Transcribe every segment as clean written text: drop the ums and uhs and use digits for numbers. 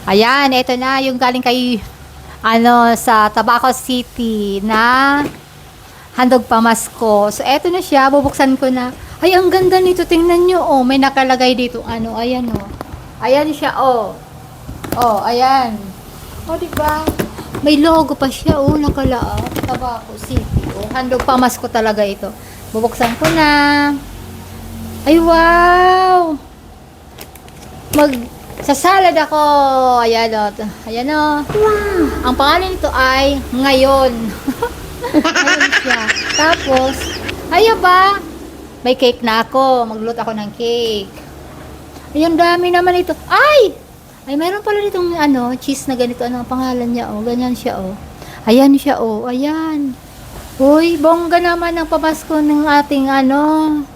Ayan, ito na yung galing kay sa Tabaco City na handog pamasko. So, eto na siya. Bubuksan ko na. Ay, ang ganda nito. Tingnan nyo. Oh, may nakalagay dito. Ayan, oh. Ayan siya, oh. Oh, ayan. Oh, diba? May logo pa siya, oh. Nakalaap. Tabaco City. Oh, handog pamasko talaga ito. Bubuksan ko na. Ay, wow! Sa salad ako. Ayan, oh. Ayan, oh. Wow! Ang pangalan nito ay Ngayon. Ayun siya. Tapos, ayan ba? May cake na ako. Magluto ako ng cake. Ayun, dami naman ito. Ay! Ay, mayroon pala ditong cheese na ganito. Ano ang pangalan niya? Oh, ganyan siya, oh. Ayan siya, oh. Ayan. Uy, bongga naman ang pamasko ng ating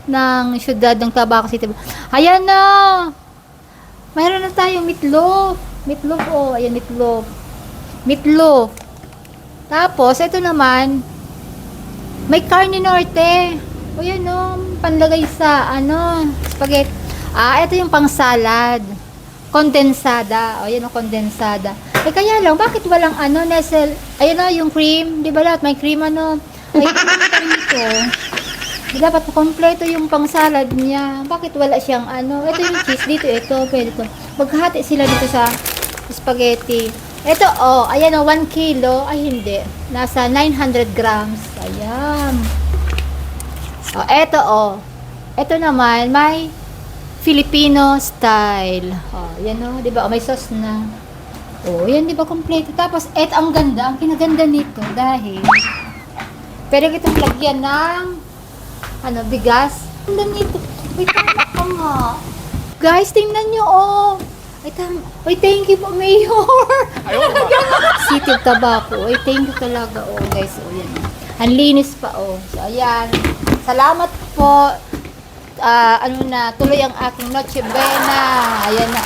ng syudad ng Tabaco City. Ayan na! Mayroon na tayong meatloaf. Meatloaf, oh. Ayan, meatloaf. Meatloaf. Tapos, ito naman, may carne norte. O yan, panlagay sa, spaghetti. Ito yung pang salad. Kondensada. O yan, kondensada. Kaya lang, bakit walang, nestle? Ayan yung cream. Di ba lahat? May cream, Ay, cream ito. Dapat kompleto yung pang salad niya. Bakit wala siyang, Ito yung cheese dito, ito, pwede ito. Maghati sila dito sa spaghetti. Ito, ayan 1 kilo. Ay, hindi. Nasa 900 grams. Ayan. Ito, Ito naman, may Filipino style. Yan, di ba? May sauce na. Yan, di ba, kompleto. Tapos, ang ganda. Ang kinaganda nito, dahil, pwede kitang lagyan ng, bigas. Ang ganda nito. Wait, tama ka nga. Guys, tingnan nyo, Ay, thank you po, Mayor. City of Tabaco. Ay, thank you talaga, guys. Yan. Ang linis pa, So, ayan. Salamat po. Tuloy ang aking Noche Buena. Ayan na,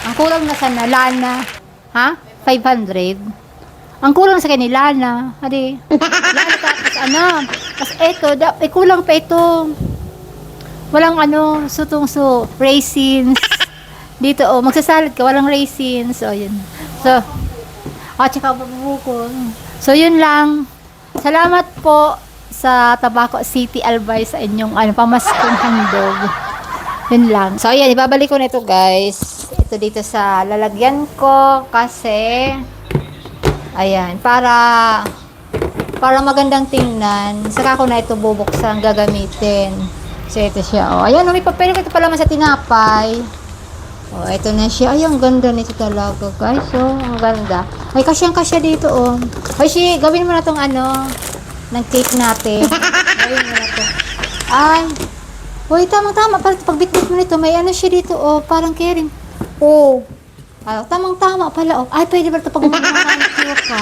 Ang kulang na sa Lana. Ha? 500. Ang kulang sa kanila na. Hadi. Lana tapos, Tapos, kulang pa ito. Walang, sutong-so, raisins. Dito, magsasalad ka, walang raisins. Yun. So, tsaka bubuko. So, yun lang. Salamat po sa Tabaco City, Albay, sa inyong, pamaskong handog. Yun lang. So, ayan, ibabalik ko na ito, guys. Ito dito sa lalagyan ko, kasi, ayan, para magandang tingnan. Saka ko na ito bubuksan, gagamitin. So, ito siya, Ayan, may papel ko ito pala sa tinapay. Ito na siya. Ay, ang ganda nito talaga, guys. Ang ganda. Ay, kasyang-kasya dito, Ay, gawin mo na tong ng cake natin. Gawin mo na to. Ay. Uy, tamang-tama. Pagbitbit mo nito, may siya dito, parang caring. Tamang-tama pala, Ay, pwede ba ito pag umahanap ka?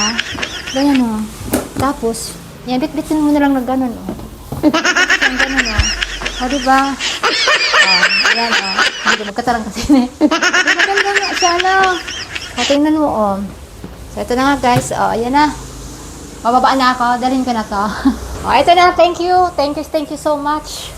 Ganyan, Tapos, yan, bitbitin mo na lang na ganun, Yan, ganun, diba? Ayan, Hindi magkatarang kasi maganda nga siya, tingnan mo, So, ito na nga, guys. Ayan na. Bababaan na ako. Dalhin ko na to. Ito na. Thank you. Thank you so much.